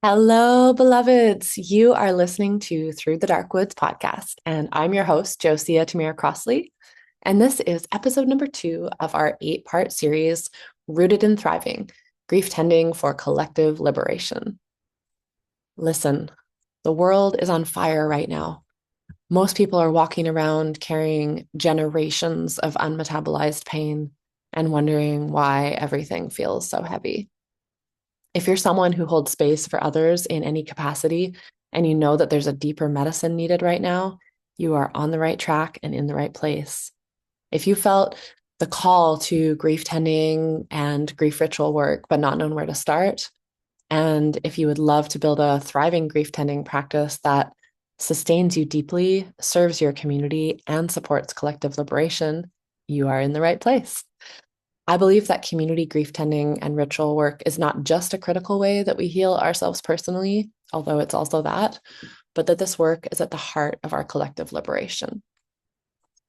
Hello, beloveds. You are listening to Through the Dark Woods podcast, and I'm your host, Josia Tamir Crossley. And this is episode number 2 of our 8-part series, Rooted in Thriving, Grief Tending for Collective Liberation. Listen, the world is on fire right now. Most people are walking around carrying generations of unmetabolized pain and wondering why everything feels so heavy. If you're someone who holds space for others in any capacity and you know that there's a deeper medicine needed right now, you are on the right track and in the right place. If you felt the call to grief tending and grief ritual work, but not known where to start, and if you would love to build a thriving grief tending practice that sustains you deeply, serves your community, and supports collective liberation, you are in the right place. I believe that community grief tending and ritual work is not just a critical way that we heal ourselves personally, although it's also that, but that this work is at the heart of our collective liberation.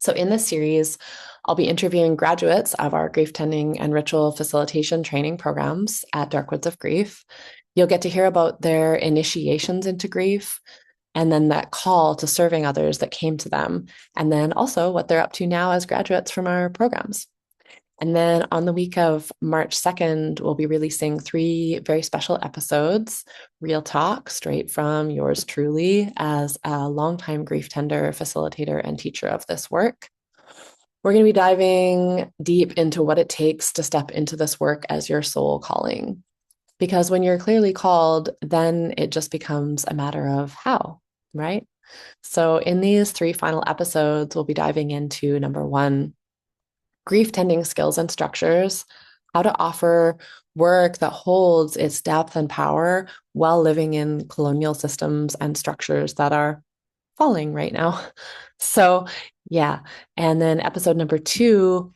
So, in this series, I'll be interviewing graduates of our grief tending and ritual facilitation training programs at Darkwoods of Grief. You'll get to hear about their initiations into grief and then that call to serving others that came to them, and then also what they're up to now as graduates from our programs. And then on the week of March 2nd, we'll be releasing 3 very special episodes, real talk straight from yours truly as a longtime grief tender, facilitator, and teacher of this work. We're going to be diving deep into what it takes to step into this work as your soul calling. Because when you're clearly called, then it just becomes a matter of how, right? So in these 3 final episodes, we'll be diving into number 1, grief tending skills and structures, how to offer work that holds its depth and power while living in colonial systems and structures that are falling right now. So, yeah. And then episode number 2,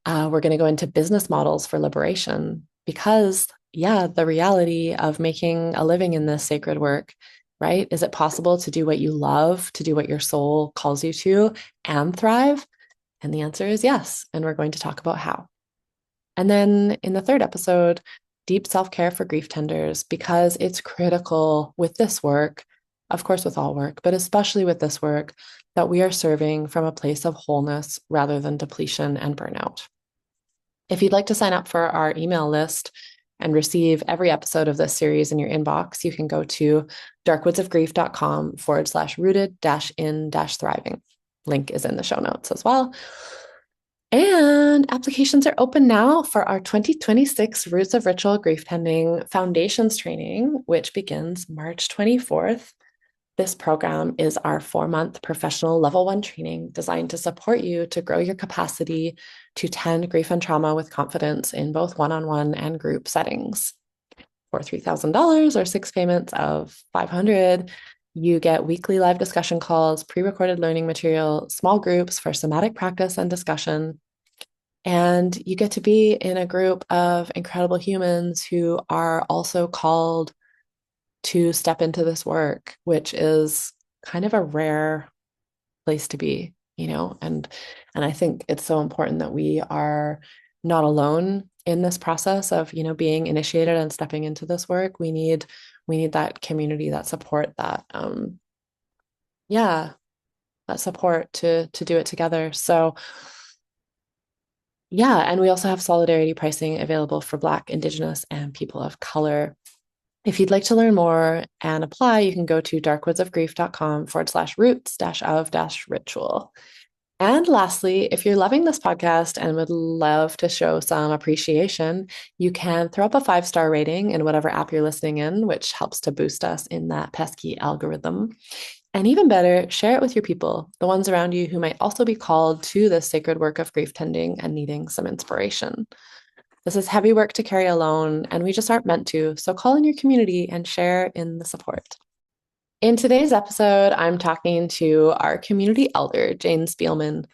we're going to go into business models for liberation because, yeah, the reality of making a living in this sacred work, right? Is it possible to do what you love, to do what your soul calls you to, and thrive? And the answer is yes. And we're going to talk about how. And then in the 3rd episode, deep self-care for grief tenders, because it's critical with this work, of course, with all work, but especially with this work, that we are serving from a place of wholeness rather than depletion and burnout. If you'd like to sign up for our email list and receive every episode of this series in your inbox, you can go to darkwoodsofgrief.com/rooted-in-thriving. Link is in the show notes as well. And applications are open now for our 2026 Roots of Ritual Grief Tending Foundations Training, which begins March 24th. This program is our 4-month professional level 1 training designed to support you to grow your capacity to tend grief and trauma with confidence in both one-on-one and group settings. For $3,000 or 6 payments of $500, you get weekly live discussion calls, pre-recorded learning material, small groups for somatic practice and discussion. And you get to be in a group of incredible humans who are also called to step into this work, which is kind of a rare place to be, and I think it's so important that we are not alone in this process of, being initiated and stepping into this work. We need that community, that support, yeah, that support to do it together. So yeah, and we also have solidarity pricing available for Black, Indigenous, and people of color. If you'd like to learn more and apply, you can go to darkwoodsofgrief.com/roots-of-ritual. And lastly, if you're loving this podcast and would love to show some appreciation, you can throw up a 5-star rating in whatever app you're listening in, which helps to boost us in that pesky algorithm. And even better, share it with your people, the ones around you who might also be called to this sacred work of grief tending and needing some inspiration. This is heavy work to carry alone, and we just aren't meant to. So call in your community and share in the support. In today's episode, I'm talking to our community elder, Jane Spielman.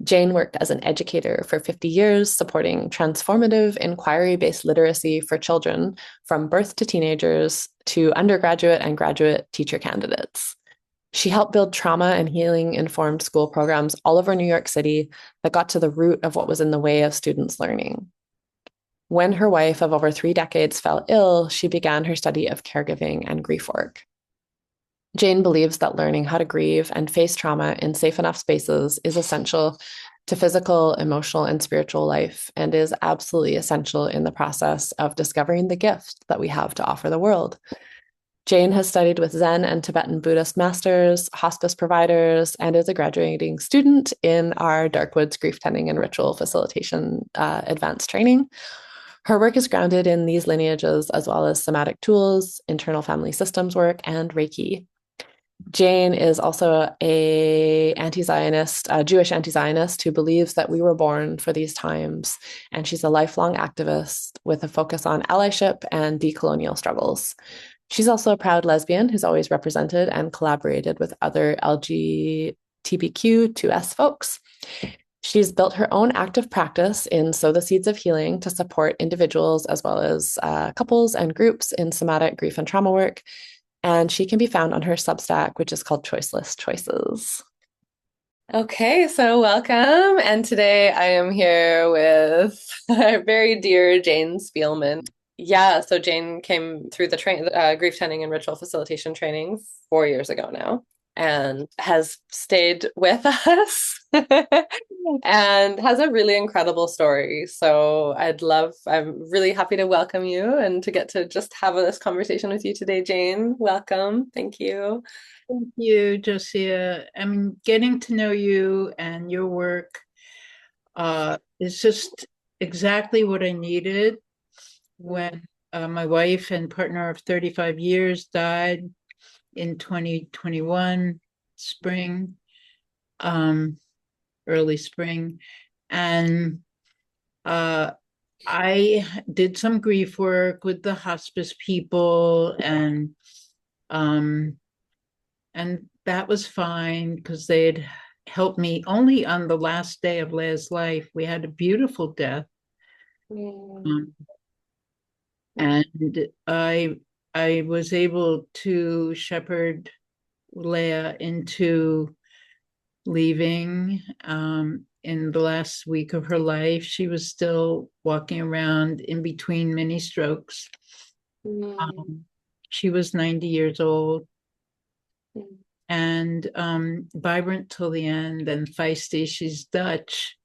Jane worked as an educator for 50 years, supporting transformative inquiry-based literacy for children from birth to teenagers to undergraduate and graduate teacher candidates. She helped build trauma and healing-informed school programs all over New York City that got to the root of what was in the way of students' learning. When her wife of over 3 decades fell ill, she began her study of caregiving and grief work. Jane believes that learning how to grieve and face trauma in safe enough spaces is essential to physical, emotional, and spiritual life, and is absolutely essential in the process of discovering the gift that we have to offer the world. Jane has studied with Zen and Tibetan Buddhist masters, hospice providers, and is a graduating student in our Darkwoods Grief Tending and Ritual Facilitation advanced training. Her work is grounded in these lineages as well as somatic tools, internal family systems work, and Reiki. Jane is also a anti-Zionist, a Jewish anti-Zionist who believes that we were born for these times, and she's a lifelong activist with a focus on allyship and decolonial struggles. She's also a proud lesbian who's always represented and collaborated with other LGBTQ2S folks. She's built her own active practice in Sow the Seeds of Healing to support individuals as well as couples and groups in somatic grief and trauma work. And she can be found on her Substack, which is called Choiceless Choices. Okay, so welcome. And today I am here with our very dear Jane Spielman. Yeah, so Jane came through the grief tending and ritual facilitation training 4 years ago now and has stayed with us and has a really incredible story. So I'm really happy to welcome you and to get to just have this conversation with you today, Jane. Welcome. Thank you. Thank you, Josiah. I mean, getting to know you and your work is just exactly what I needed when my wife and partner of 35 years died in 2021, spring, um, early spring. And I did some grief work with the hospice people um, and that was fine because they had helped me only on the last day of Leia's life. We had a beautiful death. Mm. Um, and I was able to shepherd Leia into leaving in the last week of her life. She was still walking around in between mini strokes. Mm. Um, she was 90 years old Mm. and vibrant till the end and feisty. She's Dutch.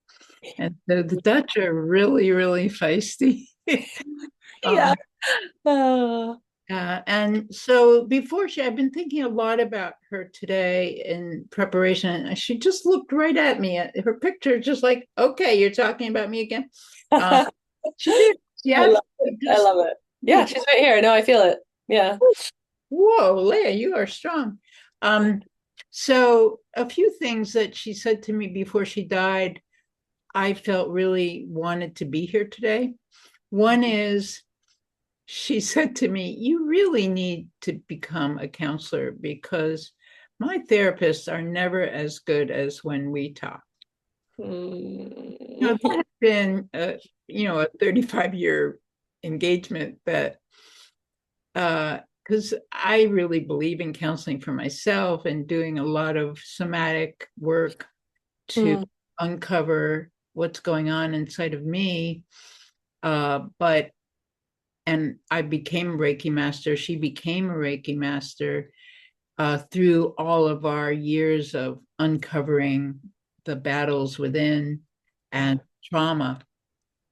And so the Dutch are really, really feisty. Yeah. um, Oh. and so I've been thinking a lot about her today in preparation. And she just looked right at me. Her picture, just like, okay, you're talking about me again. Um, she did. She I love actually it. I just, love it. Yeah, she's right here. No, I feel it. Yeah. whoa, Leia, you are strong. Um, so a few things that she said to me before she died, I felt really wanted to be here today. One is she said to me, "You really need to become a counselor because my therapists are never as good as when we talk." Mm. That had been a 35-year engagement that because I really believe in counseling for myself and doing a lot of somatic work to Mm. uncover what's going on inside of me. But and I became a Reiki master. She became a Reiki master through all of our years of uncovering the battles within Yeah. and trauma,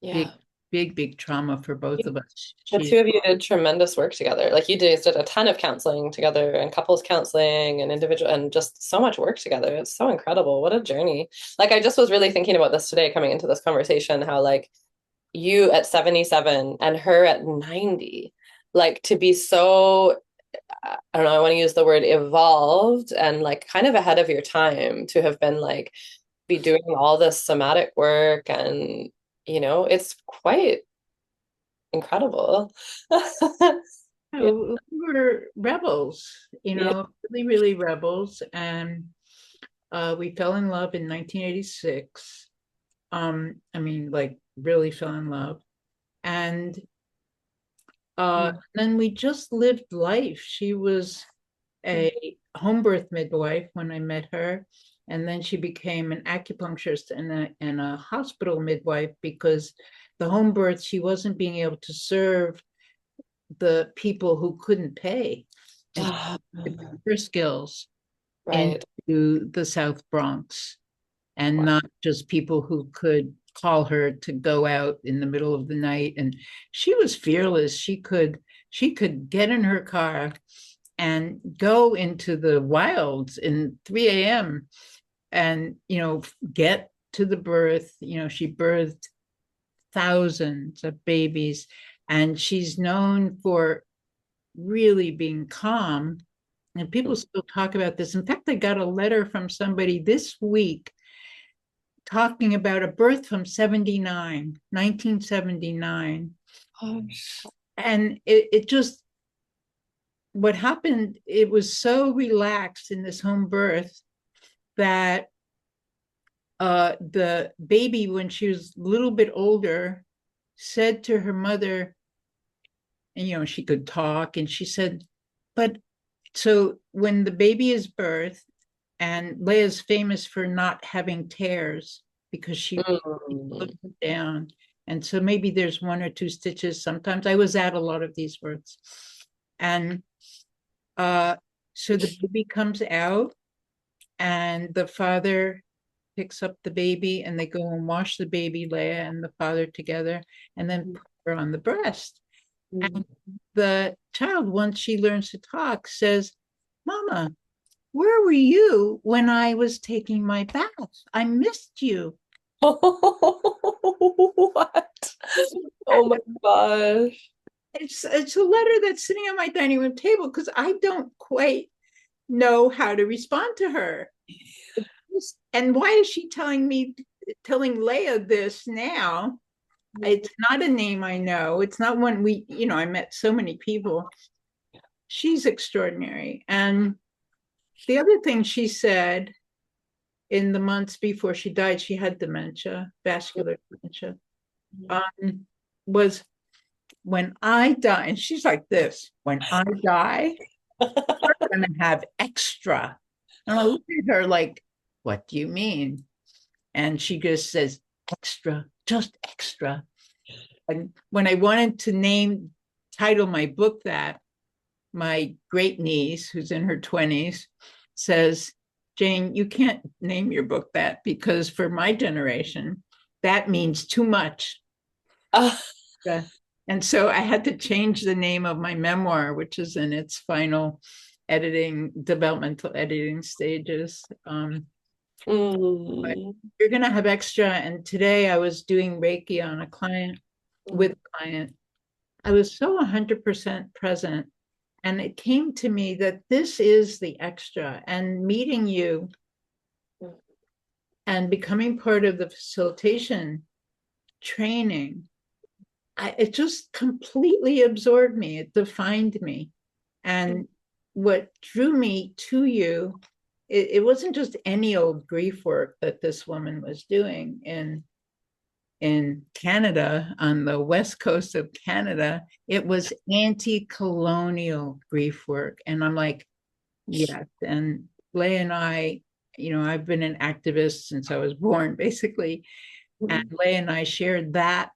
big, Yeah. big, big trauma for both of us. The She, two of you did tremendous work together. Like you did a ton of counseling together and couples counseling and individual and just so much work together. It's so incredible. What a journey. Like I just was really thinking about this today coming into this conversation, how like you at 77 and her at 90, like to be so, I don't know, I want to use the word evolved and like kind of ahead of your time to have been like be doing all this somatic work and it's quite incredible. Yeah. we were rebels, Yeah. really, really rebels. And we fell in love in 1986. I mean, like really fell in love. And Mm. then we just lived life. She was a home birth midwife when I met her. And then she became an acupuncturist and a hospital midwife because the home birth, she wasn't being able to serve the people who couldn't pay, and she Ah, had to put her skills right. into the South Bronx, and Wow. not just people who could call her to go out in the middle of the night. And she was fearless. She could get in her car and go into the wilds in 3 a.m. and get to the birth. She birthed thousands of babies, and she's known for really being calm. And people still talk about this. In fact, I got a letter from somebody this week talking about a birth from 1979. Gosh. And it just, what happened, it was so relaxed in this home birth that the baby, when she was a little bit older, said to her mother, and she could talk, and she said, but so when the baby is birthed, and Leia's famous for not having tears because she put Mm. it down. And so maybe there's one or two stitches. Sometimes I was at a lot of these births. And uh, so the baby comes out, and the father picks up the baby, and they go and wash the baby, Leia and the father together, and then put her on the breast. Mm. And the child, once she learns to talk, says, Mama, where were you when I was taking my bath? I missed you. What? Oh my gosh. It's a letter that's sitting on my dining room table because I don't quite know how to respond to her. And why is she telling Leia this now? It's not a name I know. It's not one I met so many people. She's extraordinary. And the other thing she said in the months before she died, she had dementia, vascular dementia, was, when I die, and she's like this, when I die, we're going to have extra. And I look at her like, what do you mean? And she just says, extra, just extra. And when I wanted to title my book that, my great niece, who's in her 20s, says, Jane, you can't name your book that because for my generation, that means too much. Ah, Yeah. And so I had to change the name of my memoir, which is in its final developmental editing stages. But mm. you're going to have extra. And today I was doing Reiki on a client, with a client. I was so 100% present. And it came to me that this is the extra. And meeting you and becoming part of the facilitation training, it just completely absorbed me. It defined me. And what drew me to you, it wasn't just any old grief work that this woman was doing in Canada, on the west coast of Canada. It was anti-colonial grief work. And I'm like, yes. And Leigh and I, I've been an activist since I was born, basically. And Leigh and I shared that,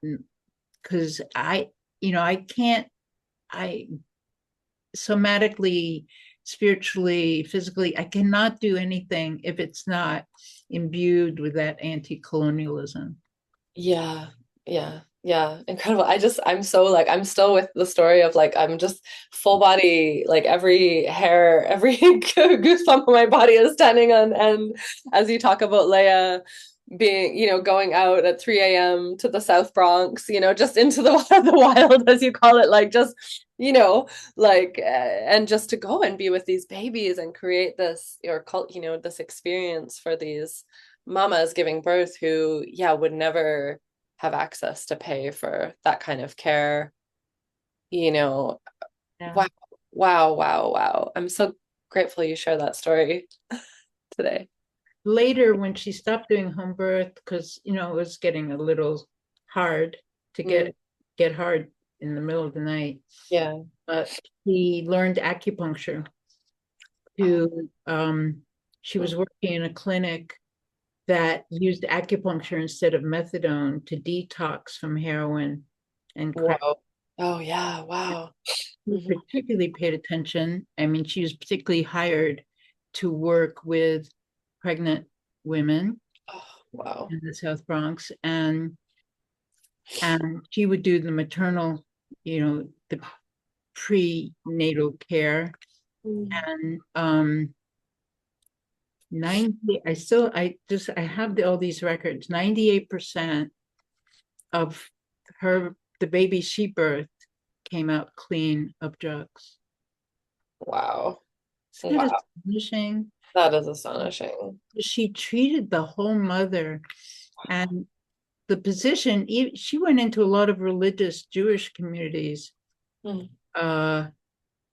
because I can't, I somatically, spiritually, physically, I cannot do anything if it's not imbued with that anti-colonialism. Yeah, yeah, yeah. Incredible. I'm so like, I'm still with the story of like, I'm just full body, like every hair, every goosebump on my body is standing on end as you talk about Leia being, going out at 3 a.m. to the South Bronx, just into the wild, as you call it, like just, and just to go and be with these babies and create this, or cult, this experience for these mamas giving birth who, yeah, would never have access to pay for that kind of care, you know. Yeah. Wow, wow, wow, wow. I'm so grateful you shared that story today. Later, when she stopped doing home birth, because it was getting a little hard to Mm, get hard in the middle of the night, yeah. uh, he learned acupuncture Oh, to she was working in a clinic that used acupuncture instead of methadone to detox from heroin and crack. Whoa. Oh yeah, wow. She Mhm. particularly paid attention. I mean, she was particularly hired to work with pregnant women Oh, wow. in the South Bronx, and she would do the maternal, the prenatal care. Mm. And 90, I have all these records. 98% of the baby she birthed came out clean of drugs. Wow. Isn't that Wow. astonishing? That is astonishing. She treated the whole mother, and the position, she went into a lot of religious Jewish communities, Mm. uh,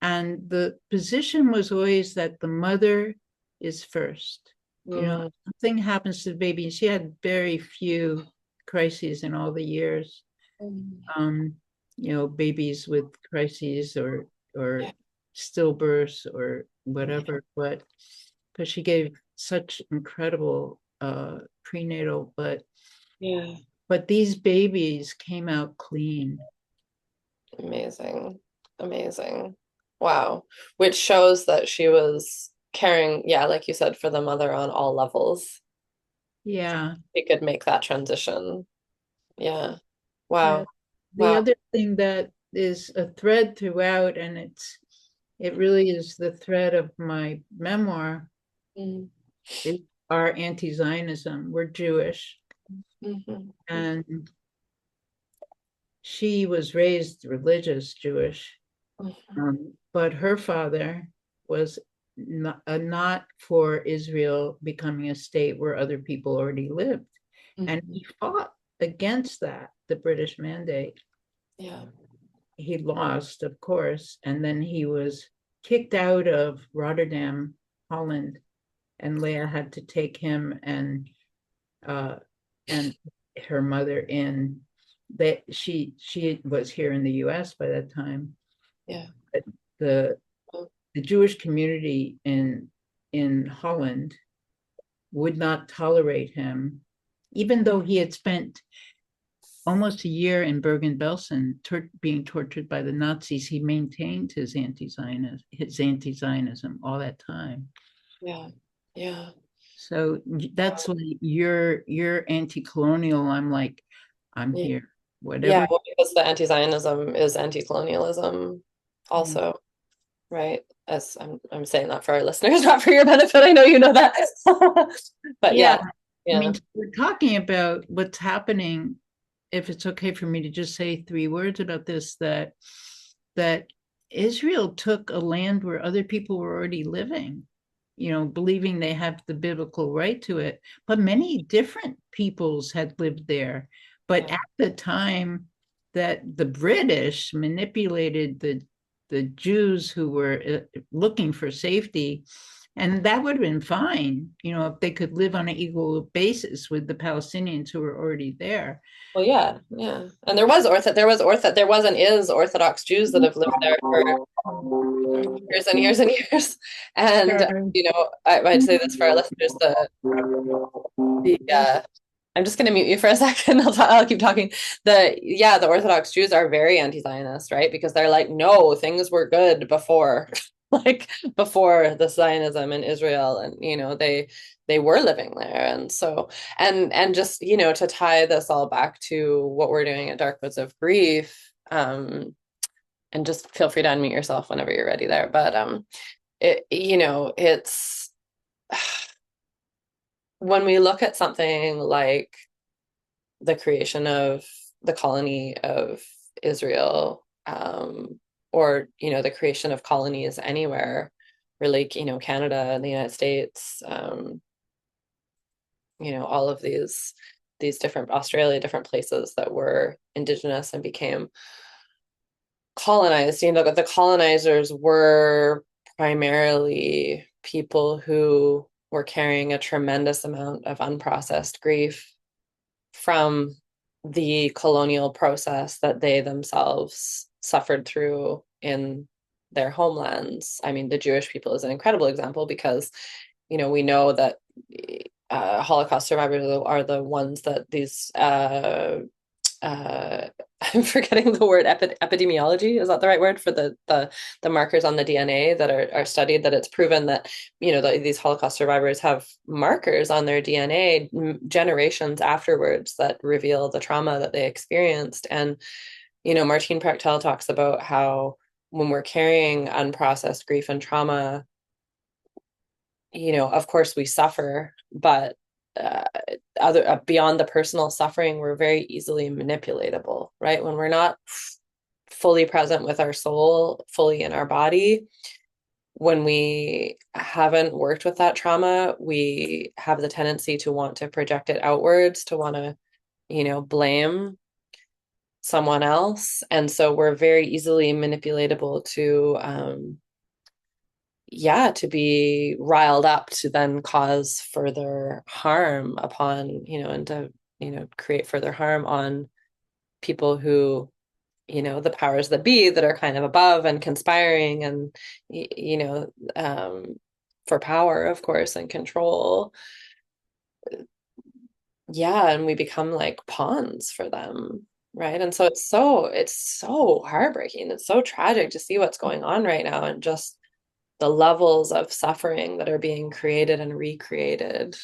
and the position was always that the mother is first. Mm. Something happens to the baby, and she had very few crises in all the years. Mm. Um, babies with crises or Yeah. stillbirths or whatever, but because she gave such incredible prenatal, Yeah. but these babies came out clean. Amazing. Amazing. Wow. Which shows that she was caring, yeah, like you said, for the mother on all levels. Yeah. She could make that transition. Yeah. Yeah. Wow. The Wow. other thing that is a thread throughout, and it really is the thread of my memoir, Mm. is our anti-Zionism. We're Jewish, Mhm. and she was raised religious Jewish, Mhm. but her father was not for Israel becoming a state where other people already lived. And Mhm. he fought against that, the British mandate. Yeah. He lost, of course, and then he was kicked out of Rotterdam, Holland, and Leah had to take him uh, and her mother in. That she was here in the U.S. by that time. Yeah. But the Oh, the Jewish community in Holland would not tolerate him, even though he had spent almost a year in Bergen-Belsen being tortured by the Nazis. He maintained his anti-Zionism all that time. yeah. Yeah. So that's why you're anti-colonial. I'm like, I'm Yeah. here. Yeah. Whatever. Well, because the anti-Zionism is anti-colonialism also, right? As I'm saying that for our listeners, not for your benefit. I know you know that. But Yeah, yeah. I Yeah. mean, we're talking about what's happening. If it's okay for me to just say three words about this, that Israel took a land where other people were already living, believing they have the biblical right to it, but many different peoples had lived there. But Yeah. at the time that the British manipulated the Jews who were looking for safety, and that would have been fine, if they could live on an equal basis with the Palestinians who were already there. Well, yeah, yeah. And there was and is Orthodox Jews that have lived there for years and years and years. And I'd say this for our listeners, the I'm just going to mute you for a second. I'll keep talking. The Orthodox Jews are very anti-Zionist, right? Because they're like, no, things were good before, like before the Zionism in Israel, and they were living there, and so and just to tie this all back to what we're doing at Dark Woods of Grief, and just feel free to unmute yourself whenever you're ready there. But it's when we look at something like the creation of the colony of Israel, or the creation of colonies anywhere, really, Canada and the United States, all of these different Australia, different places that were indigenous and became colonized. The colonizers were primarily people who were carrying a tremendous amount of unprocessed grief from the colonial process that they themselves suffered through in their homelands. I mean, the Jewish people is an incredible example because, we know that Holocaust survivors are the ones that these I'm forgetting the word epidemiology. Is that the right word for the markers on the DNA that are studied? That it's proven that these Holocaust survivors have markers on their DNA generations afterwards that reveal the trauma that they experienced. And Martine Prechtel talks about how when we're carrying unprocessed grief and trauma, of course we suffer, but uh, other beyond the personal suffering, we're very easily manipulatable, right? When we're not fully present with our soul, fully in our body, when we haven't worked with that trauma, we have the tendency to want to project it outwards, to want to, blame someone else. And so we're very easily manipulatable to to be riled up to then cause further harm upon, and to, create further harm on people who, the powers that be that are kind of above and conspiring and, for power, of course, and control. Yeah. And we become like pawns for them. Right. And so it's so heartbreaking. It's so tragic to see what's going on right now and just the levels of suffering that are being created and recreated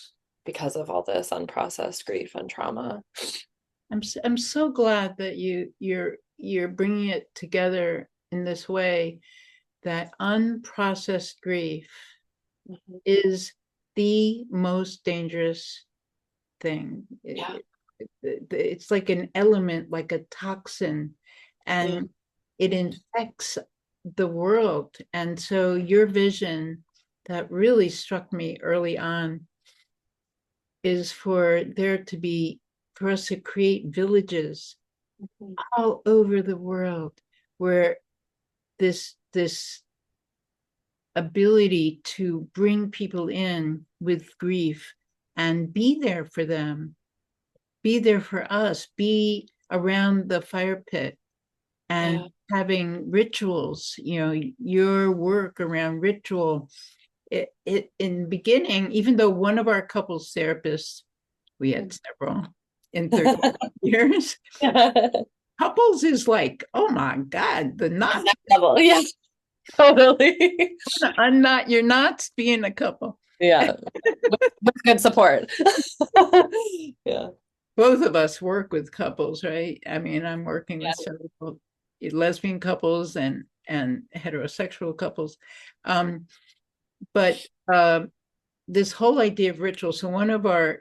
because of all this unprocessed grief and trauma. I'm so glad that you're bringing it together in this way, that unprocessed grief Mhm. is the most dangerous thing. Yeah. It's like an element, like a toxin, Yeah. and it infects the world. And so your vision that really struck me early on is for us to create villages Mhm. all over the world where this ability to bring people in with grief and be there for them, be there for us, be around the fire pit and Yeah. having rituals, your work around ritual. It in the beginning, even though one of our couples therapists, we had several in 30 years, couples is like, oh my God, the knots. Next level. Yeah, totally. I'm not, you're not being a couple. Yeah. With good support. Yeah. Both of us work with couples, right? I mean, I'm working with Yeah. several lesbian couples and heterosexual couples. Um, but this whole idea of ritual. So one of our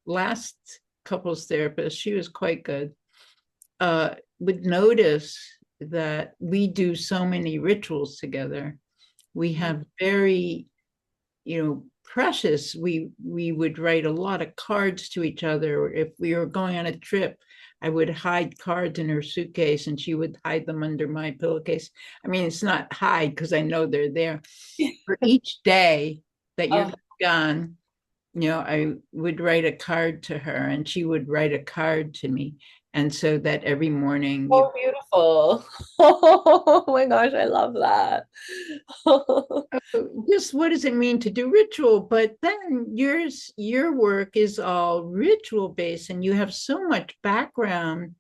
last couples therapists, she was quite good, would notice that we do so many rituals together. We have very, precious. We would write a lot of cards to each other. If we were going on a trip, I would hide cards in her suitcase and she would hide them under my pillowcase. I mean, it's not hide because I know they're there. For each day that you're Oh, gone, I would write a card to her and she would write a card to me. And so that every morning so beautiful. Oh my gosh, I love that. just what does it mean to do ritual? But then your work is all ritual based and you have so much background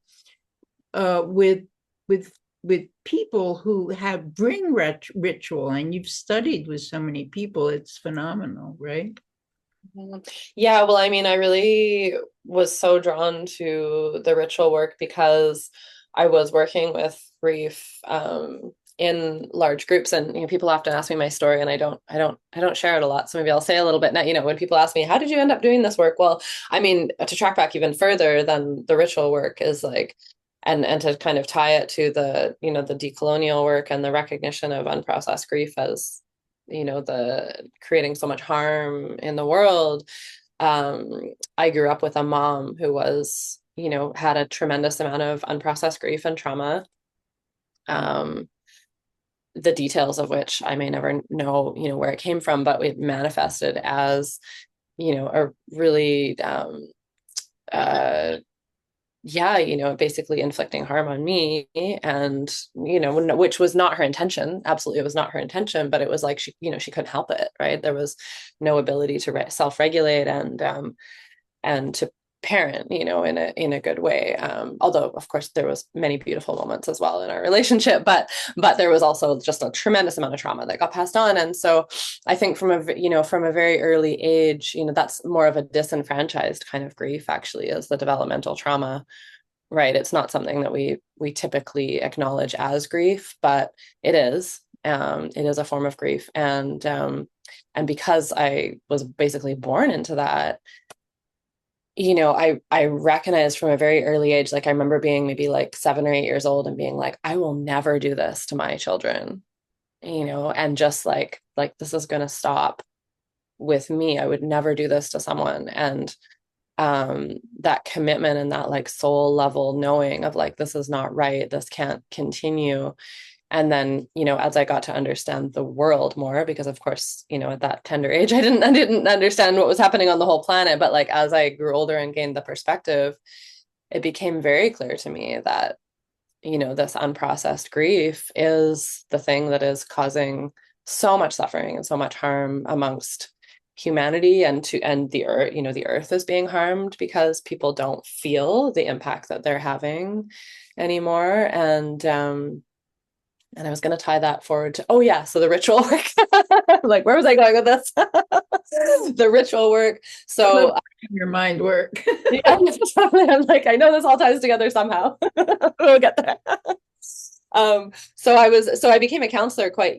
with with people who have bring ritual, and you've studied with so many people. It's phenomenal, right? Yeah, well, I mean, I really was so drawn to the ritual work because I was working with grief in large groups, and people often ask me my story, and I don't share it a lot. So maybe I'll say a little bit now. When people ask me, "How did you end up doing this work?" Well, I mean, to track back even further than the ritual work is like, and to kind of tie it to the the decolonial work and the recognition of unprocessed grief as the creating so much harm in the world. um, I grew up with a mom who was, had a tremendous amount of unprocessed grief and trauma, um, the details of which I may never know, where it came from, but it manifested as, a really uh, yeah, basically inflicting harm on me, and which was not her intention. Absolutely, it was not her intention, but it was like she couldn't help it, right? There was no ability to self-regulate and to parent, in a good way. Although, of course, there was many beautiful moments as well in our relationship, but there was also just a tremendous amount of trauma that got passed on. And so, I think from a very early age, that's more of a disenfranchised kind of grief. Actually, is the developmental trauma, right? It's not something that we typically acknowledge as grief, but it is. It is a form of grief, and because I was basically born into that, I recognized from a very early age, like I remember being maybe like 7 or 8 years old and being like, I will never do this to my children, and just like this is gonna stop with me. I would never do this to someone. And that commitment and that like soul level knowing of like this is not right, this can't continue. And then, as I got to understand the world more, because of course, at that tender age, I didn't understand what was happening on the whole planet. But like as I grew older and gained the perspective, it became very clear to me that, this unprocessed grief is the thing that is causing so much suffering and so much harm amongst humanity, and the earth. The earth is being harmed because people don't feel the impact that they're having anymore. And I was going to tie that forward to, oh yeah, so the ritual work. Like, where was I going with this? The ritual work. I love So watching your mind work. yeah, I'm like, I know this all ties together somehow. We'll get there. So I became a counselor quite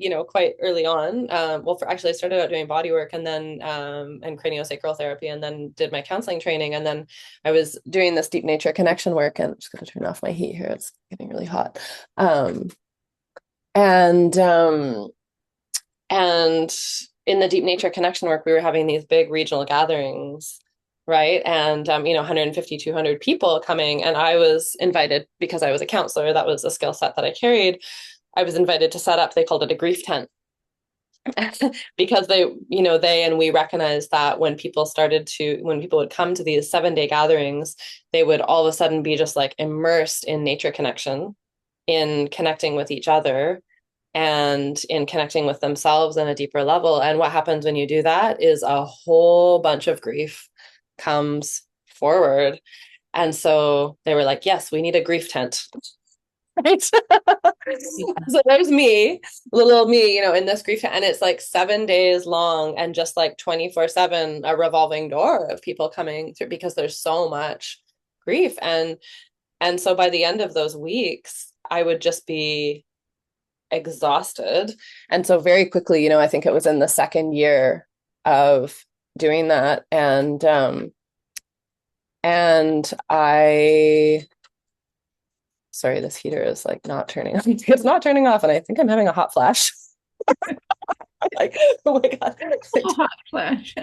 early on. Actually, I started out doing body work and then and craniosacral therapy, and then did my counseling training, and then I was doing this deep nature connection work. And I'm just going to turn off my heat here; it's getting really hot. Um, and and in the deep nature connection work, we were having these big regional gatherings, right? And 150, 200 people coming, and I was invited because I was a counselor. That was a skill set that I carried. I was invited to set up. They called it a grief tent. Because they and we recognized that when people would come to these 7-day gatherings, they would all of a sudden be just like immersed in nature connection, in connecting with each other, and in connecting with themselves on a deeper level. And what happens when you do that is a whole bunch of grief comes forward. And so they were like, yes, we need a grief tent. Right. So there's me, little me, in this grief tent. And it's like 7 days long and just like 24/7, a revolving door of people coming through because there's so much grief. And so by the end of those weeks, I would just be exhausted. And so very quickly, I think it was in the second year of doing that. And I sorry, this heater is like not turning on. It's not turning off, and I think I'm having a hot flash. Like, oh my God. Hot flash.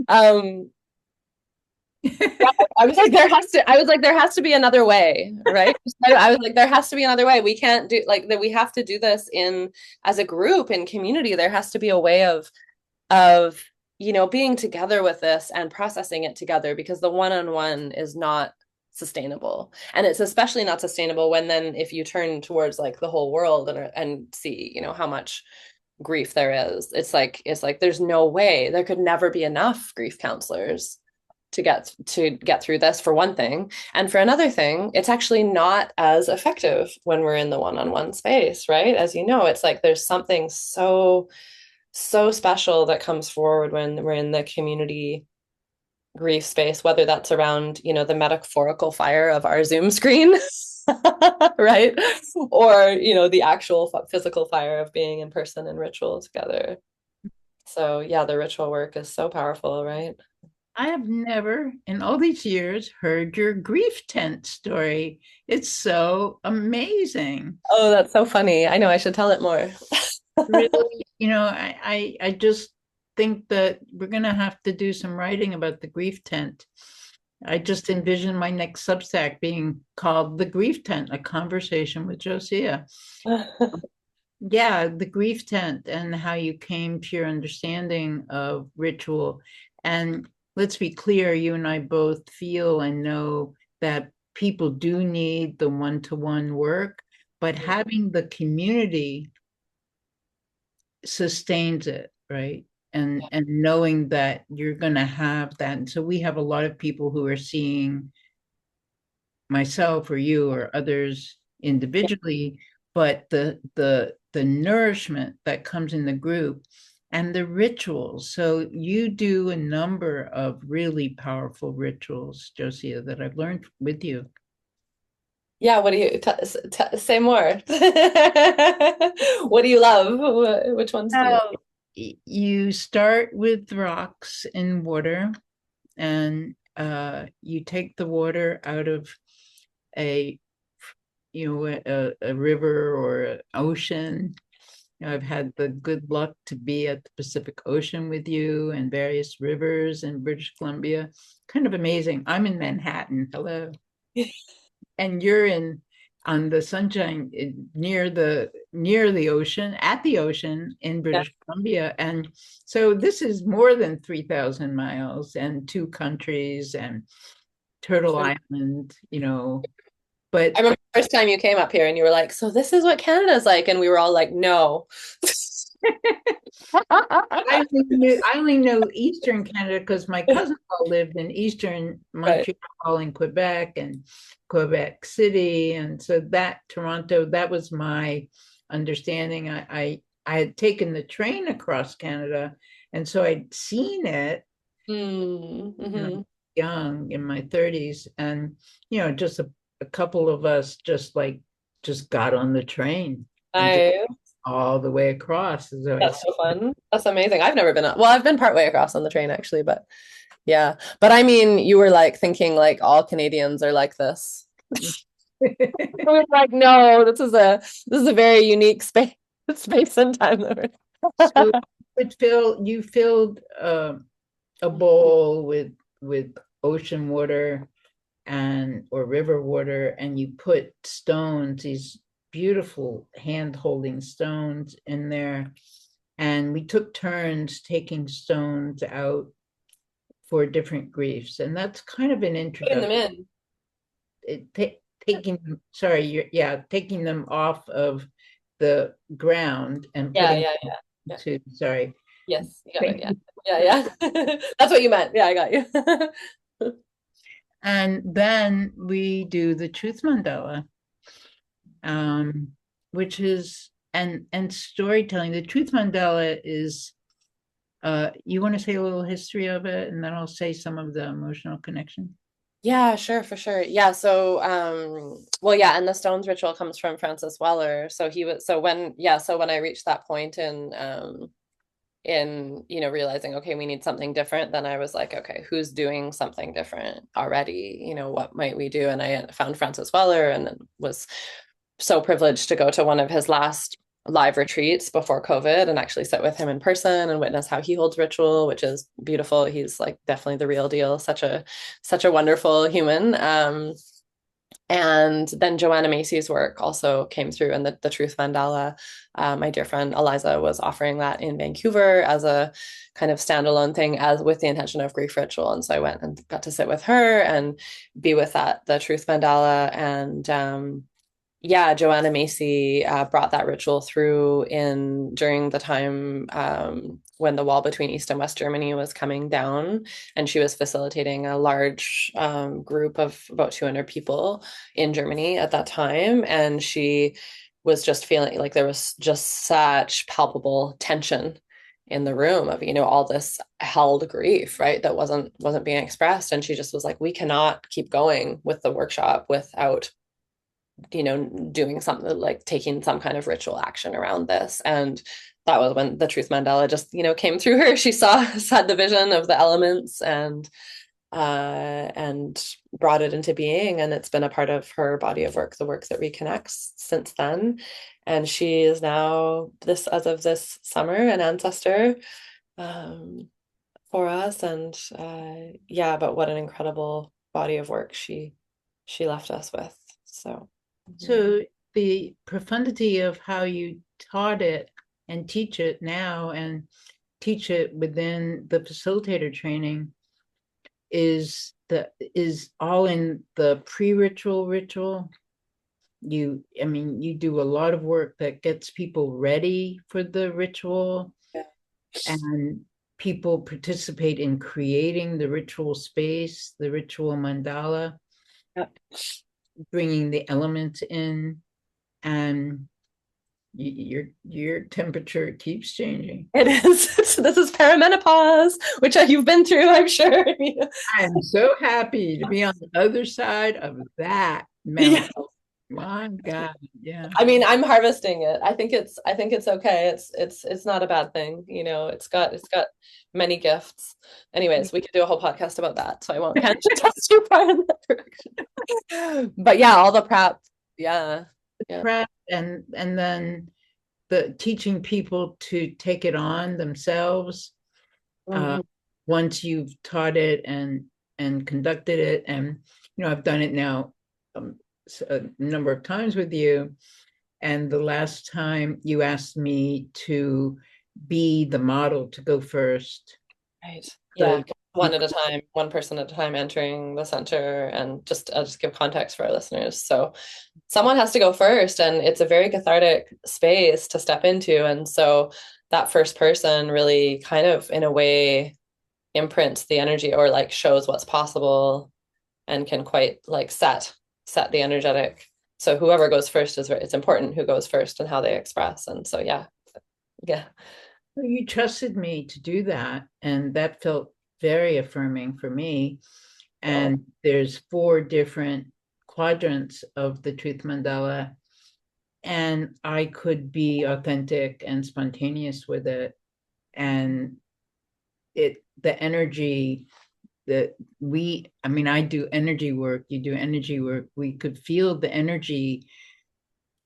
Um I was like, there has to be another way, right? I was like, there has to be another way. We can't do like that. We have to do this as a group, in community. There has to be a way of being together with this and processing it together, because the one-on-one is not sustainable. And it's especially not sustainable when then if you turn towards like the whole world and see, how much grief there is. It's like there's no way, there could never be enough grief counselors to get through this, for one thing. And for another thing, it's actually not as effective when we're in the one-on-one space, right? As you know, it's like there's something so special that comes forward when we're in the community grief space, whether that's around, the metaphorical fire of our Zoom screen, right? Or, the actual physical fire of being in person and ritual together. So yeah, the ritual work is so powerful, right? I have never in all these years heard your grief tent story. It's so amazing. Oh, that's so funny. I know I should tell it more. Really, I just think that we're gonna have to do some writing about the grief tent. I just envision my next Substack being called The Grief Tent, a conversation with Josiah. Yeah, the grief tent and how you came to your understanding of ritual. And let's be clear, you and I both feel and know that people do need the one-to-one work, but having the community sustains it, right? And knowing that you're going to have that. And so we have a lot of people who are seeing myself or you or others individually, but the nourishment that comes in the group and the rituals. So you do a number of really powerful rituals, Josia, that I've learned with you. Yeah, what do you say more? What do you love? Which ones do you? Well, you start with rocks in water, and you take the water out of a a river or an ocean. I've had the good luck to be at the Pacific Ocean with you and various rivers in British Columbia. Kind of amazing. I'm in Manhattan. Hello. And you're in on the sunshine near the ocean, at the ocean in Yeah. British Columbia. And so this is more than 3,000 miles and two countries and Turtle Island, but I remember the first time you came up here and you were like, "So this is what Canada's like," and we were all like, "No." I only know Eastern Canada because my cousin all lived in Eastern Right. Montreal and Quebec and Quebec City, and so that Toronto, that was my understanding. I had taken the train across Canada, and so I'd seen it, Mm-hmm. young in my 30s, and just a couple of us just got on the train and just I all the way across. So I That's so fun. That's amazing. I've never been well, I've been partway across on the train actually, but yeah. But I mean, you were like thinking like all Canadians are like this. I was like, no, this is a very unique space and time that So we're you filled a bowl with ocean water and or river water, and you put stones, these beautiful hand holding stones in there, and we took turns taking stones out for different griefs, and that's kind of an putting them introduction. in. Taking taking them off of the ground and Yeah, putting yeah, them yeah. Yeah. to sorry. Yes, you got it. Yeah. Yeah, yeah. That's what you meant. Yeah, I got you. And then we do the truth mandala, um, which is and storytelling. The truth mandala is you want to say a little history of it, and then I'll say some of the emotional connection. Yeah, sure, for sure. Yeah, so well yeah, and the stones ritual comes from Francis Weller. So he was so when yeah, so when I reached that point in realizing okay, we need something different, then I was like, okay, who's doing something different already? What might we do? And I found Francis Weller and was so privileged to go to one of his last live retreats before COVID and actually sit with him in person and witness how he holds ritual, which is beautiful. He's like definitely the real deal, such a wonderful human. And then Joanna Macy's work also came through in the Truth Mandala. My dear friend Eliza was offering that in Vancouver as a kind of standalone thing, as with the intention of grief ritual. And so I went and got to sit with her and be with the Truth Mandala. And yeah, Joanna Macy brought that ritual through in during the time when the wall between East and West Germany was coming down, and she was facilitating a large group of about 200 people in Germany at that time, and she was just feeling like there was just such palpable tension in the room of all this held grief, right, that wasn't being expressed, and she just was like, we cannot keep going with the workshop without doing something like taking some kind of ritual action around this. And that was when the truth mandala just, came through her. She had the vision of the elements and brought it into being. And it's been a part of her body of work, the work that reconnects since then. And she is now as of this summer, an ancestor um, for us. And yeah, but what an incredible body of work she left us with. So. So the profundity of how you taught it and teach it now and teach it within the facilitator training is is all in the pre-ritual ritual. You do a lot of work that gets people ready for the ritual, Yeah. and people participate in creating the ritual space, the ritual mandala, Yeah. bringing the elements in, and your temperature keeps changing. It is. This is perimenopause, which you've been through, I'm sure. I am so happy to be on the other side of that Yeah. mountain. My God, yeah. I mean, I'm harvesting it. I think it's okay. It's not a bad thing. It's got many gifts. Anyways, we could do a whole podcast about that, so I won't can't just too far in that direction. But yeah, all the prep. Yeah. Yeah. Prep, and then the teaching people to take it on themselves, uh, Mhm. once you've taught it and conducted it. And I've done it now, a number of times with you. And the last time you asked me to be the model, to go first, Right. so Yeah. One at a time, one person at a time entering the center. And I'll just give context for our listeners. So someone has to go first, and it's a very cathartic space to step into. And so that first person really kind of, in a way, imprints the energy, or like shows what's possible, and can quite like set the energetic. So whoever goes first it's important who goes first and how they express. And so yeah. Yeah. you trusted me to do that, and that felt very affirming for me. Oh, And there's four different quadrants of the truth mandala, and I could be authentic and spontaneous with it. And the energy that I do energy work, you do energy work. We could feel the energy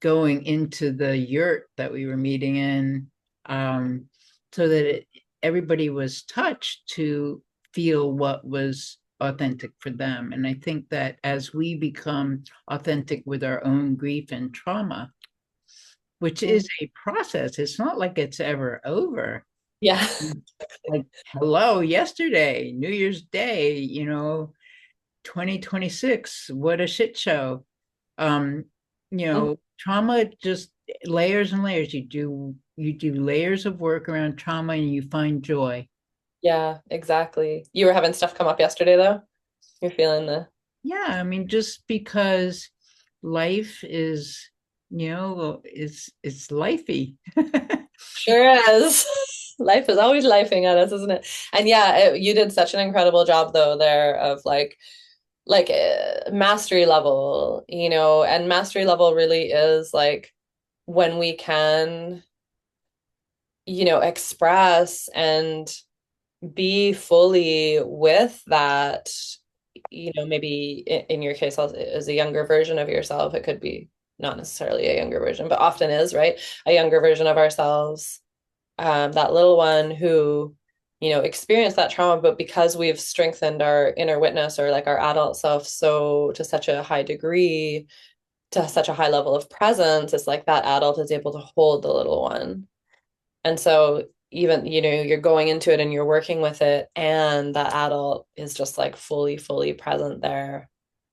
going into the yurt that we were meeting in, um, so that everybody was touched to feel what was authentic for them. And I think that as we become authentic with our own grief and trauma, which mm, is a process, it's not like it's ever over. yeah. Like, hello, yesterday, New Year's Day, 2026, what a shit show. um Mm, Trauma just layers and layers. You do layers of work around trauma, and you find joy. yeah, exactly. You were having stuff come up yesterday though. You're feeling the Yeah, just because life is, it's lifey. Sure is. Life is always lifing at us, isn't it? And yeah, you did such an incredible job though there of mastery level, and mastery level really is like when we can, express and be fully with that, maybe in your case as a younger version of yourself. It could be not necessarily a younger version, but often is, right? A younger version of ourselves, that little one who, experienced that trauma, but because we've strengthened our inner witness, or like our adult self, so to such a high degree, to such a high level of presence, it's like that adult is able to hold the little one. And so even, you're going into it and you're working with it, and that adult is just like fully, fully present there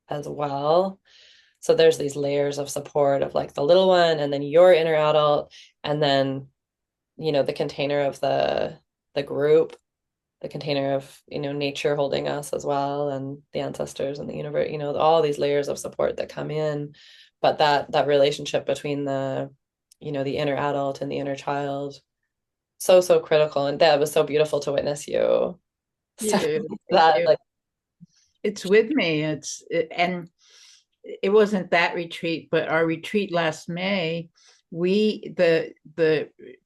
as well. So there's these layers of support of like the little one, and then your inner adult, and then, the container of the group, the container of, nature holding us as well, and the ancestors and the universe, all these layers of support that come in. But that relationship between the inner adult and the inner child, so, so critical. And that was so beautiful to witness you step Yeah, into thank that. you. Like, It's with me. And it wasn't that retreat, but our retreat last May, the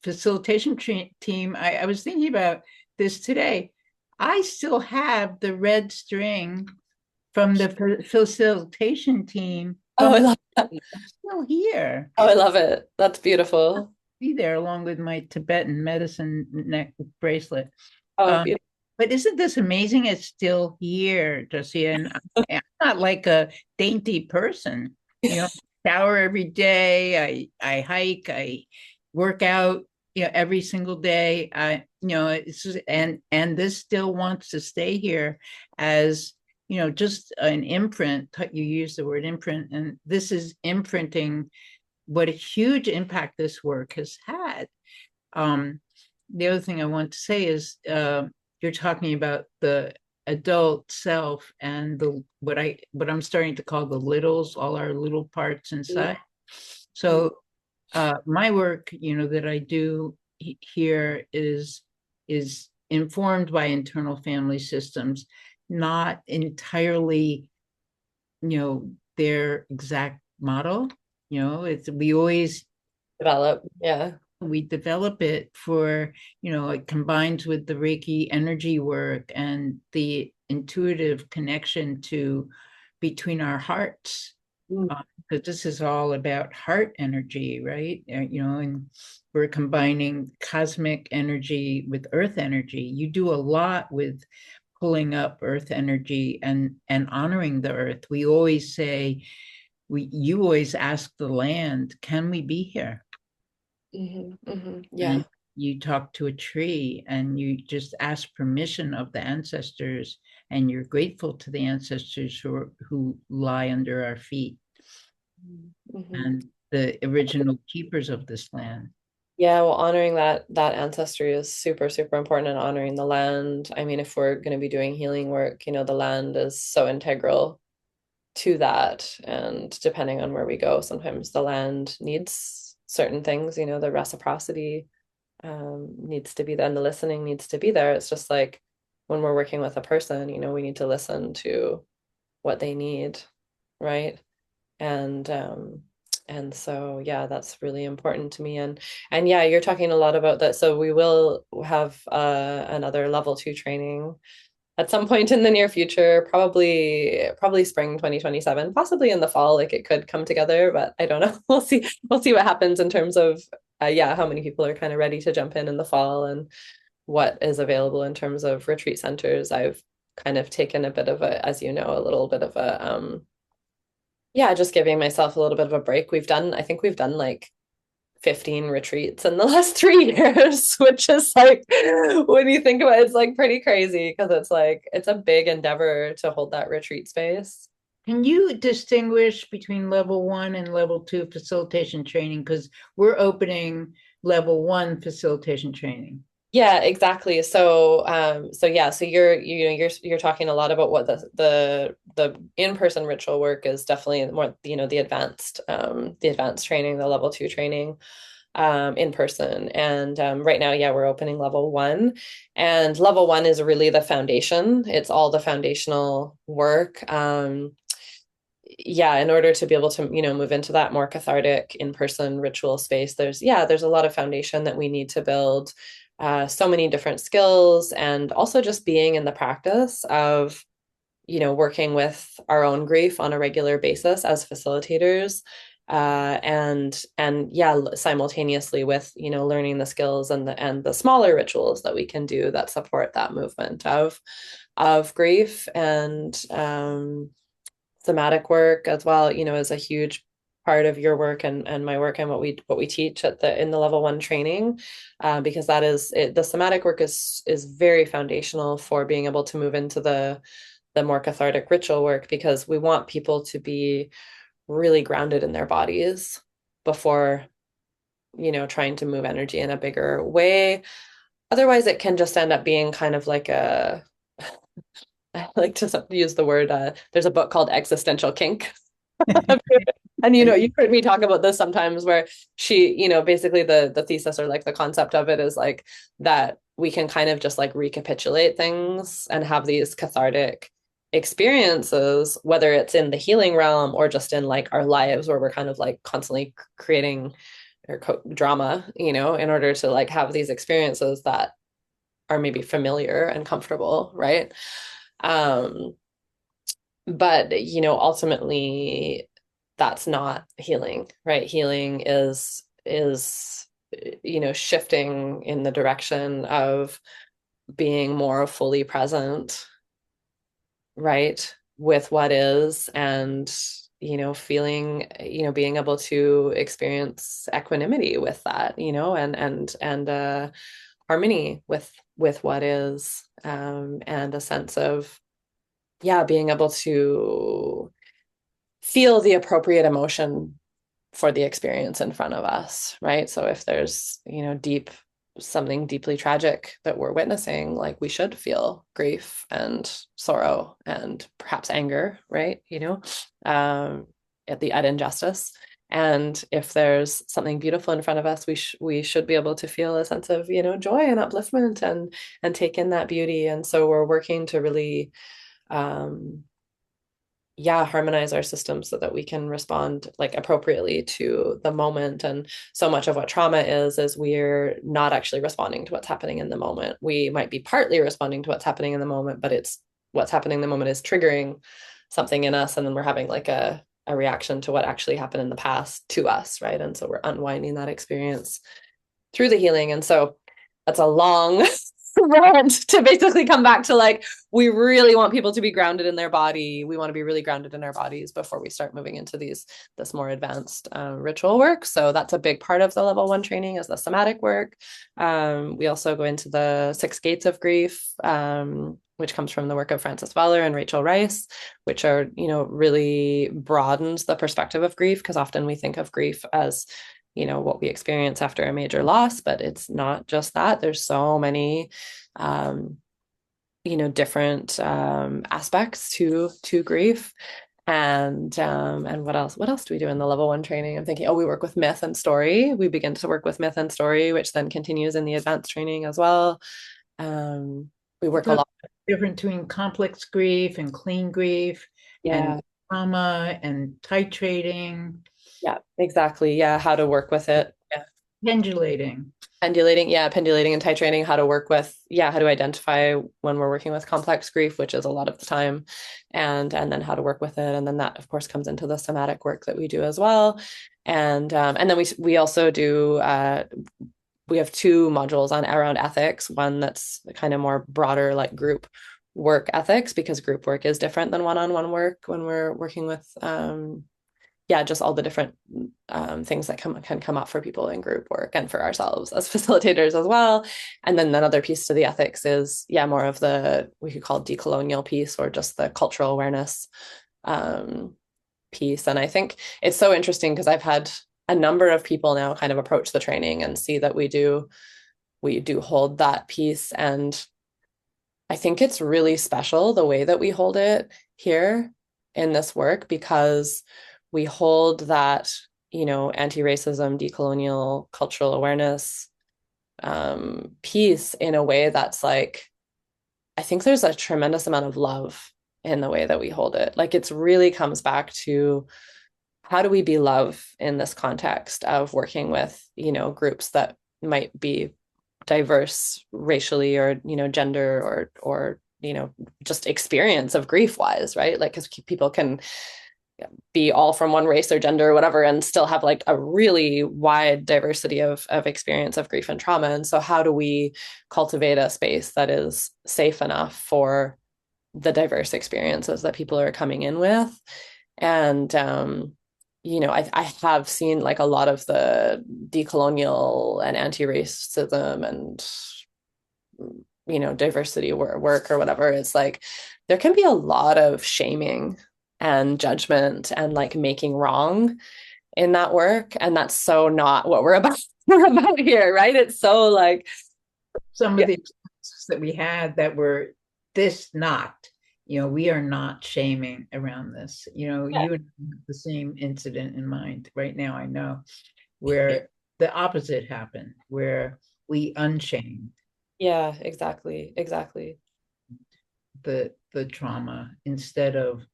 facilitation team. I was thinking about this today. I still have the red string from the facilitation team oh, from I love that. still here. Oh, I love it. That's beautiful. Be there along with my Tibetan medicine neck bracelet. Oh, Um, beautiful. but isn't this amazing? It's still here, Josia. And I'm not like a dainty person. You know, shower every day. I hike. I work out. Every single day. It's just, and this still wants to stay here as just an imprint. You use the word imprint, and this is imprinting what a huge impact this work has had. Um, the other thing I want to say is you're talking about the adult self and the what I'm starting to call the littles, all our little parts inside. So my work, that I do here is informed by internal family systems, not entirely, their exact model. It's we always Develop. Yeah. we develop it for, it combines with the Reiki energy work and the intuitive connection to between our hearts. Mm. Because this is all about heart energy, right? And we're combining cosmic energy with earth energy. You do a lot with pulling up earth energy and honoring the earth. We always say, you always ask the land, can we be here? Yeah. And you talk to a tree and you just ask permission of the ancestors, and you're grateful to the ancestors who lie under our feet Hmm. and the original keepers of this land. Yeah, well, honoring that ancestry is super, super important, and honoring the land. I mean, if we're going to be doing healing work, the land is so integral to that. And depending on where we go, sometimes the land needs certain things, the reciprocity needs to be there, and the listening needs to be there. It's just like when we're working with a person, we need to listen to what they need, right? And so yeah, that's really important to me. And yeah, you're talking a lot about that. So we will have another level 2 training at some point in the near future, probably spring 2027, possibly in the fall. Like it could come together, but I don't know. We'll see what happens in terms of yeah, how many people are kind of ready to jump in the fall, and what is available in terms of retreat centers. I've kind of taken a bit of a, as you know, a little bit of a yeah, just giving myself a little bit of a break. I think we've done like 15 retreats in the last 3 years, which is like, when you think about it, it's like pretty crazy, because it's like, it's a big endeavor to hold that retreat space. Can you distinguish between level 1 and level 2 facilitation training? Because we're opening level 1 facilitation training. Yeah, exactly. So yeah, so you're talking a lot about what the in-person ritual work is, definitely more, the advanced training, the level 2 training in person. And right now, yeah, we're opening level 1, and level 1 is really the foundation. It's all the foundational work. Yeah, in order to be able to, move into that more cathartic in-person ritual space, there's a lot of foundation that we need to build, so many different skills, and also just being in the practice of, working with our own grief on a regular basis as facilitators, and yeah, simultaneously with, learning the skills and the smaller rituals that we can do that support that movement of grief. And somatic work as well, is a huge part of your work and my work, and what we teach in the level 1 training, because that is it. The somatic work is very foundational for being able to move into the more cathartic ritual work, because we want people to be really grounded in their bodies before, trying to move energy in a bigger way. Otherwise, it can just end up being kind of like a, I like to use the word, there's a book called Existential Kink. And you've heard me talk about this sometimes, where she, basically the thesis, or like the concept of it, is like that we can kind of just like recapitulate things and have these cathartic experiences, whether it's in the healing realm or just in like our lives, where we're kind of like constantly creating or drama, in order to like have these experiences that are maybe familiar and comfortable, right? Um, but ultimately, that's not healing, right? Healing is shifting in the direction of being more fully present, right, with what is, and feeling, being able to experience equanimity with that, and harmony with what is, and a sense of yeah, being able to feel the appropriate emotion for the experience in front of us, right? So if there's, something deeply tragic that we're witnessing, like we should feel grief and sorrow and perhaps anger, right? Um, at injustice. And if there's something beautiful in front of us, we should be able to feel a sense of, joy and upliftment and take in that beauty. And so we're working to really um harmonize our systems so that we can respond like appropriately to the moment. And so much of what trauma is we're not actually responding to what's happening in the moment. We might be partly responding to what's happening in the moment, but it's what's happening in the moment is triggering something in us, and then we're having like a reaction to what actually happened in the past to us, right? And so we're unwinding that experience through the healing. And so that's a long rant to basically come back to like, we really want people to be grounded in their body. We want to be really grounded in our bodies before we start moving into this more advanced ritual work. So that's a big part of the level 1 training is the somatic work. We also go into the 6 gates of grief, which comes from the work of Frances Weller and Rachel Rice, which are, really broadens the perspective of grief, because often we think of grief as what we experience after a major loss, but it's not just that. There's so many um, different aspects to grief. And what else do we do in the level 1 training? I'm thinking, we work with myth and story. We begin to work with myth and story, which then continues in the advanced training as well. We work a The lot. difference between complex grief and clean grief and Yeah. trauma and titrating, Yeah, exactly. Yeah, how to work with it. Yeah. pendulating. Pendulating and titrating, how to work with, how to identify when we're working with complex grief, which is a lot of the time, and then how to work with it. And then that, of course, comes into the somatic work that we do as well. And then we also do we have 2 modules on around ethics, one that's kind of more broader, like group work ethics, because group work is different than one-on-one work when we're working with just all the different things that can come up for people in group work and for ourselves as facilitators as well. And then another piece to the ethics is, more of the, we could call it decolonial piece, or just the cultural awareness um, piece. And I think it's so interesting because I've had a number of people now kind of approach the training and see that we do hold that piece. And I think it's really special the way that we hold it here in this work, because we hold that, anti-racism, decolonial cultural awareness piece in a way that's like, I think there's a tremendous amount of love in the way that we hold it. Like it's really comes back to how do we be love in this context of working with, groups that might be diverse racially, or gender, or just experience of grief wise, right? Like because people can be all from one race or gender or whatever and still have like a really wide diversity of experience of grief and trauma. And so how do we cultivate a space that is safe enough for the diverse experiences that people are coming in with? And I have seen like a lot of the decolonial and anti-racism and diversity work or whatever. It's like there can be a lot of shaming and judgment and like making wrong in that work, and that's so not what we're about. We're about here, right? It's so like, Some of yeah, the experiences that we had that were this not, we are not shaming around this. yeah, You and I have the same incident in mind right now, I know, where the opposite happened, where we unshamed yeah, exactly. the trauma instead of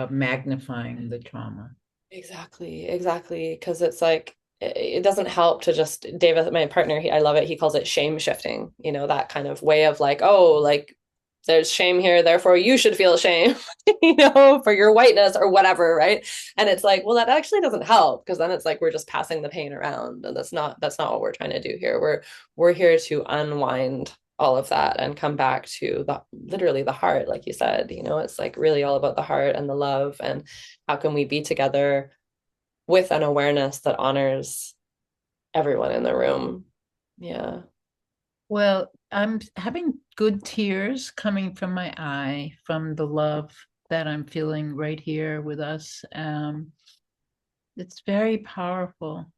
magnifying the trauma. Exactly. Because it's like, it doesn't help to just, David, my partner, I love it. He calls it shame shifting, that kind of way of like, oh, like there's shame here, therefore you should feel shame, for your whiteness or whatever, right? And it's like, well, that actually doesn't help, because then it's like we're just passing the pain around, and that's not what we're trying to do here. We're here to unwind all of that and come back to the literally the heart, like you said. It's like really all about the heart and the love, and how can we be together with an awareness that honors everyone in the room. Yeah. Well, I'm having good tears coming from my eye from the love that I'm feeling right here with us. It's very powerful,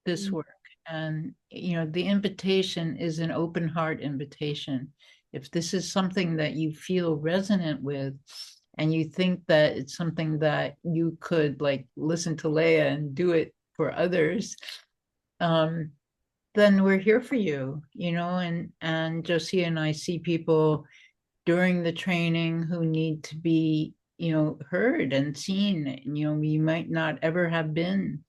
this work. And, the invitation is an open heart invitation. If this is something that you feel resonant with, and you think that it's something that you could like listen to Leah and do it for others, um, then we're here for you, and Josie and I see people during the training who need to be, heard and seen. You might not ever have been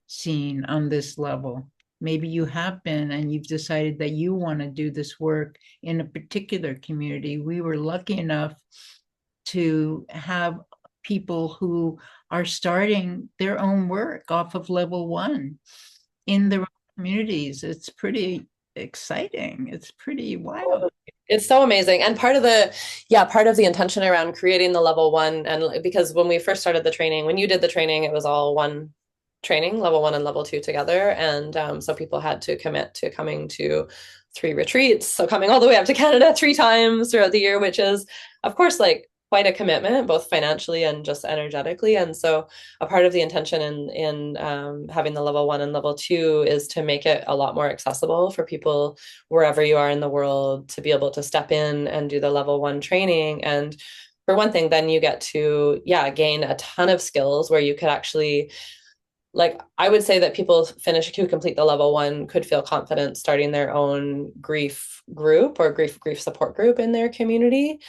seen on this level. Maybe you have been and you've decided that you want to do this work in a particular community. We were lucky enough to have people who are starting their own work off of level one in their own communities. It's pretty exciting. It's pretty wild. It's so amazing. And part of the intention around creating the level one, and because when we first started the training, when you did the training, it was all one training, level one and level two together. And so people had to commit to coming to 3 retreats. So coming all the way up to Canada 3 times throughout the year, which is, of course, like quite a commitment, both financially and just energetically. And so a part of the intention in having the level one and level two is to make it a lot more accessible for people wherever you are in the world to be able to step in and do the level one training. And for one thing, then you get to, yeah, gain a ton of skills where you could actually, like, I would say that people who complete the level one could feel confident starting their own grief group or grief support group in their community.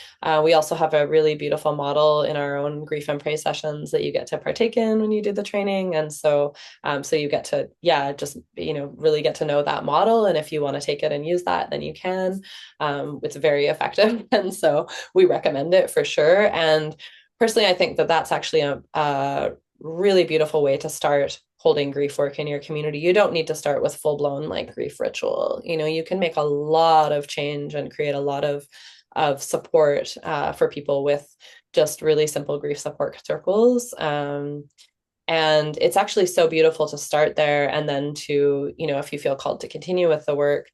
We also have a really beautiful model in our own grief and pray sessions that you get to partake in when you do the training. And so you get to, yeah, just, really get to know that model. And if you want to take it and use that, then you can. It's very effective. And so we recommend it for sure. And personally, I think that that's actually a really beautiful way to start holding grief work in your community. You don't need to start with full blown like grief ritual. You can make a lot of change and create a lot of support for people with just really simple grief support circles. And it's actually so beautiful to start there and then to, if you feel called to continue with the work,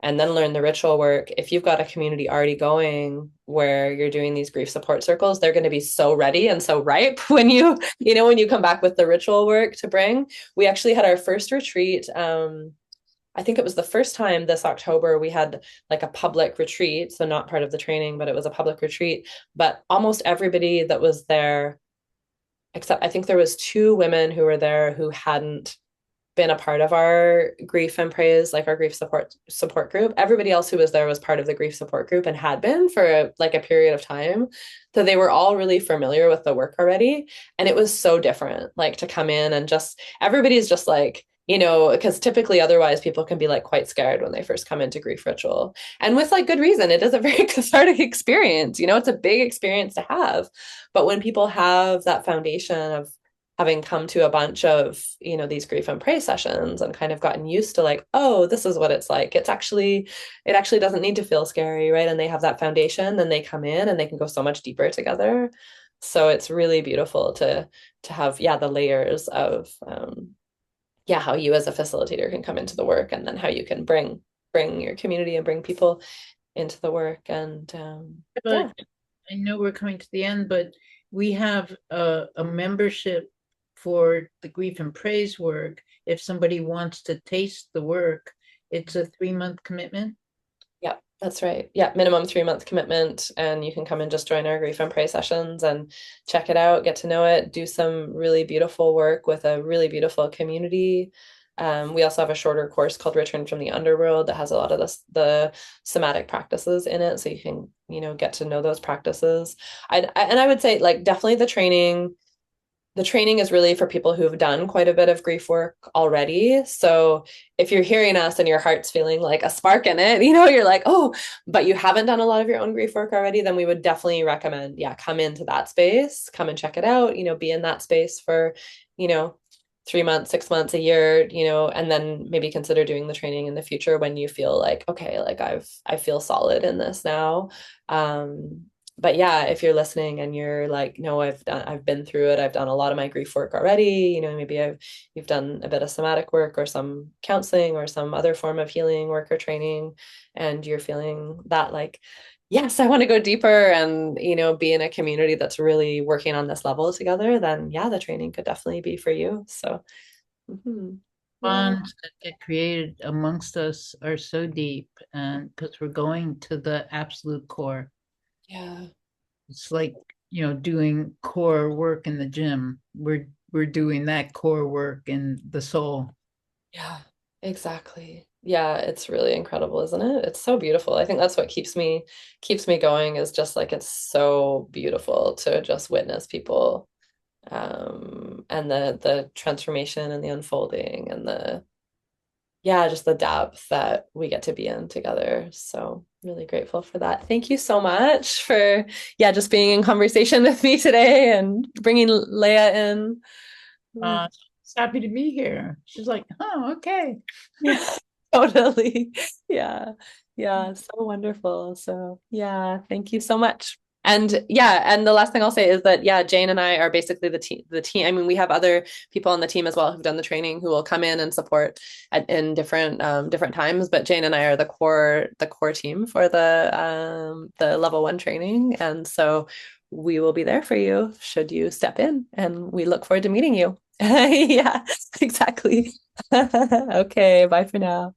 and then learn the ritual work. If you've got a community already going where you're doing these grief support circles, they're going to be so ready and so ripe when when you come back with the ritual work to bring. We actually had our first retreat. I think it was the first time this October we had like a public retreat. So not part of the training, but it was a public retreat. But almost everybody that was there, except I think there was 2 women who were there who hadn't been a part of our grief and praise, like our grief support group. Everybody else who was there was part of the grief support group and had been for like a period of time. So they were all really familiar with the work already. And it was so different, like to come in and just everybody's just like, because typically otherwise people can be like quite scared when they first come into grief ritual. And with like good reason, it is a very cathartic experience. It's a big experience to have. But when people have that foundation of having come to a bunch of these grief and pray sessions and kind of gotten used to like, oh, this is what it's like, it actually doesn't need to feel scary, right? And they have that foundation, then they come in and they can go so much deeper together. So it's really beautiful to have, yeah, the layers of how you as a facilitator can come into the work, and then how you can bring your community and bring people into the work. And But I know we're coming to the end, but we have a membership for the grief and praise work. If somebody wants to taste the work, it's a 3-month commitment. Yeah, that's right. Yeah, minimum 3-month commitment, and you can come and just join our grief and pray sessions and check it out, get to know it, do some really beautiful work with a really beautiful community. We also have a shorter course called Return from the Underworld that has a lot of the somatic practices in it, so you can get to know those practices. I would say like definitely the training is really for people who've done quite a bit of grief work already. So if you're hearing us and your heart's feeling like a spark in it, you're like, oh, but you haven't done a lot of your own grief work already, then we would definitely recommend, yeah, come into that space, come and check it out, be in that space for, 3 months, 6 months, a year, and then maybe consider doing the training in the future when you feel like, okay, like I feel solid in this now. but yeah, if you're listening and you're like, no, I've been through it. I've done a lot of my grief work already. Maybe you've done a bit of somatic work or some counseling or some other form of healing work or training, and you're feeling that like, yes, I want to go deeper and, be in a community that's really working on this level together, then yeah, the training could definitely be for you. So, yeah, Bonds that get created amongst us are so deep, and because we're going to the absolute core. yeah. It's like, doing core work in the gym. We're doing that core work in the soul. Yeah, exactly. Yeah, it's really incredible, isn't it? It's so beautiful. I think that's what keeps me going is just like it's so beautiful to just witness people and the transformation and the unfolding and the yeah, just the depth that we get to be in together. So really grateful for that. Thank you so much for yeah, just being in conversation with me today and bringing Leia in. She's happy to be here. She's like, oh, okay. Yeah, totally. Yeah. Yeah. So wonderful. So, yeah, thank you so much. And yeah, and the last thing I'll say is that yeah, Jane and I are basically the team. I mean, we have other people on the team as well who've done the training who will come in and support in different times, but Jane and I are the core team for the level 1 training. And so we will be there for you should you step in, and we look forward to meeting you. Yeah, exactly. Okay, bye for now.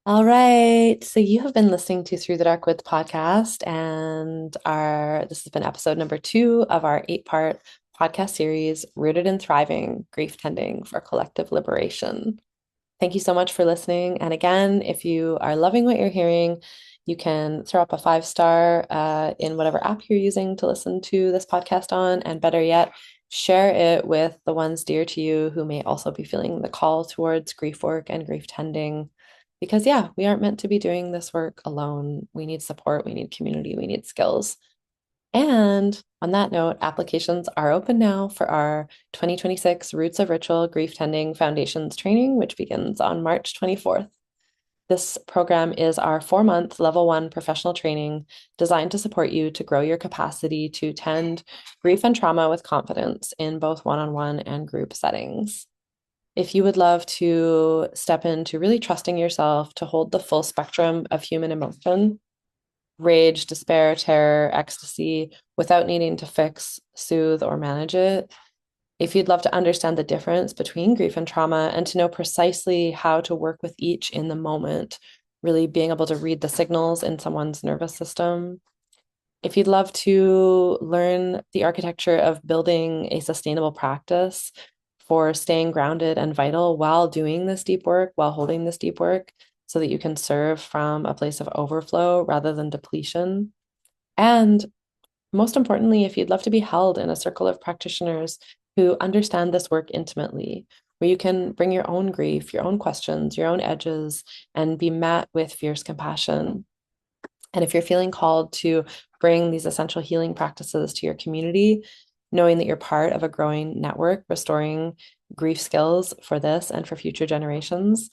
All right. So you have been listening to Through the Dark Woods podcast, and our this has been episode number 2 of our 8-part podcast series, Rooted in Thriving, Grief Tending for Collective Liberation. Thank you so much for listening. And again, if you are loving what you're hearing, you can throw up a 5-star in whatever app you're using to listen to this podcast on. And better yet, share it with the ones dear to you who may also be feeling the call towards grief work and grief tending. Because, yeah, we aren't meant to be doing this work alone. We need support, we need community, we need skills. And on that note, applications are open now for our 2026 Roots of Ritual Grief Tending Foundations training, which begins on March 24th. This program is our 4-month level 1 professional training designed to support you to grow your capacity to tend grief and trauma with confidence in both one-on-one and group settings. If you would love to step into really trusting yourself to hold the full spectrum of human emotion, rage, despair, terror, ecstasy, without needing to fix, soothe, or manage it. If you'd love to understand the difference between grief and trauma and to know precisely how to work with each in the moment, really being able to read the signals in someone's nervous system. If you'd love to learn the architecture of building a sustainable practice for staying grounded and vital while doing this deep work, while holding this deep work, so that you can serve from a place of overflow rather than depletion. And most importantly, if you'd love to be held in a circle of practitioners who understand this work intimately, where you can bring your own grief, your own questions, your own edges, and be met with fierce compassion. And if you're feeling called to bring these essential healing practices to your community, knowing that you're part of a growing network restoring grief skills for this and for future generations,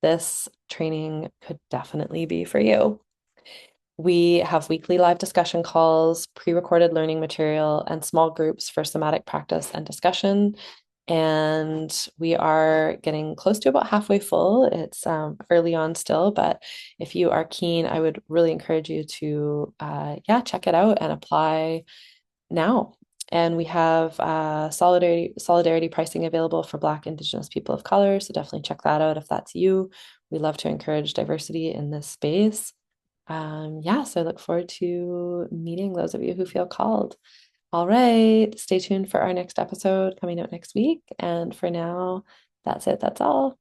this training could definitely be for you. We have weekly live discussion calls, pre-recorded learning material, and small groups for somatic practice and discussion. And we are getting close to about halfway full. It's early on still, but if you are keen, I would really encourage you to, yeah, check it out and apply now. And we have solidarity pricing available for Black, Indigenous people of color. So definitely check that out if that's you. We love to encourage diversity in this space. Yeah, so I look forward to meeting those of you who feel called. All right, stay tuned for our next episode coming out next week. And for now, that's it. That's all.